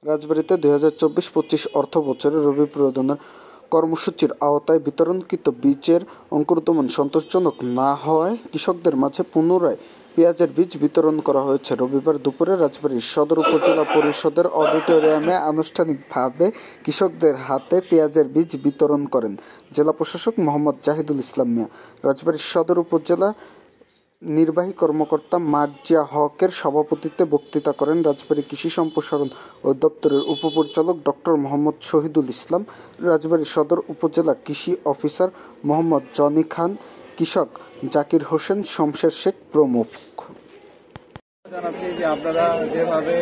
রাজবাড়ীতে 2024-25 অর্থবছরে রবি প্রদানের কর্মসূচির আওতায় বিতরণকৃত বীজের অঙ্কুরোদ্গম সন্তোষজনক না হওয়ায় কৃষকদের মাঝে পুনরায় পেঁয়াজের বীজ বিতরণ করা হয়েছে। রবিবার দুপুরে রাজবাড়ী সদর উপজেলা পরিষদের অডিটোরিয়ামে আনুষ্ঠানিকভাবে কৃষকদের হাতে পেঁয়াজের বীজ বিতরণ করেন জেলা প্রশাসক মোহাম্মদ জাহিদুল ইসলাম মিয়া। রাজবাড়ী সদর উপজেলা নির্বাহী কর্মকর্তা মার্জিয়া হকের সভাপতিত্বে বক্তৃতা করেন রাজবাড়ী কৃষি সম্প্রসারণ অধিদপ্তরের উপপরিচালক ডক্টর মোহাম্মদ শহীদুল ইসলাম, রাজবাড়ী সদর উপজেলা কৃষি অফিসার মোহাম্মদ জনি খান, কৃষক জাকির হোসেন, শমশের শেখ প্রমুখ। জানাচ্ছি যে আপনারা যেভাবে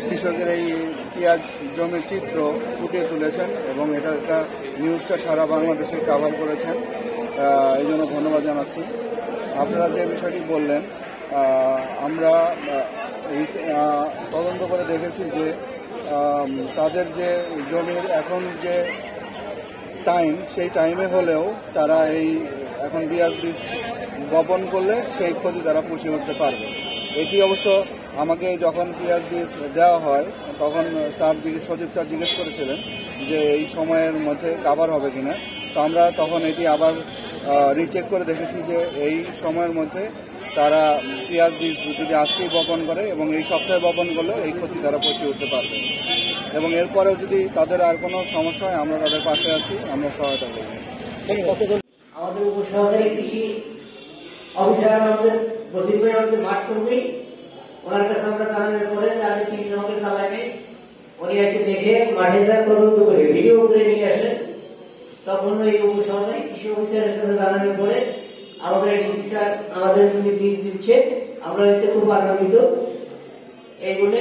কৃষকের এই পেঁয়াজ জমির চিত্র ফুটিয়ে তুলেছেন এবং এটা একটা নিউজটা সারা বাংলাদেশে কভার করেছেন, এই জন্য ধন্যবাদ জানাচ্ছি। আপনারা যে বিষয়টি বললেন, আমরা তদন্ত করে দেখেছি যে তাদের যে জমির এখন যে টাইম, সেই টাইমে হলেও তারা এই এখন পেঁয়াজ বীজ বপন করলে সেই ক্ষতি তারা পুষিয়ে উঠতে পারবে। এটি অবশ্য আমাকে যখন পেঁয়াজ বীজ দেওয়া হয় তখন সচিব স্যার জিজ্ঞেস করেছিলেন যে এই সময়ের মধ্যে কাভার হবে কিনা। তো আমরা তখন এটি আবার রিচেক করে দেখেছি যে এই সময়ের মধ্যে তারা পেঁয়াজ বীজ যদি আজকেই বপন করে এবং এই সপ্তাহে বপন করলে এই ক্ষতি তারা পুষিয়ে উঠতে পারবে এবং এরপরেও যদি তাদের আর কোনো সমস্যা হয় আমরা তাদের পাশে আছি, আমরা সহায়তা করব। আমাদের উপসহকারী কৃষি অফিসার আমাদের বসির ভাই আমাদের মাঠ করবেই, ওনার কাছে আমরা জানানোর পরে যে আমি কৃষি আমাকে চালাইনি, উনি এসে দেখে মাঠে যা তদন্ত করে ভিডিও করে নিয়ে আসেন। তখন ওই উপসহকারী কৃষি অফিসারের কাছে জানানোর পরে আমাদের ডিসি স্যার আমাদের জমি বীজ দিচ্ছে, আমরা এতে খুব আনন্দিত। এইগুলো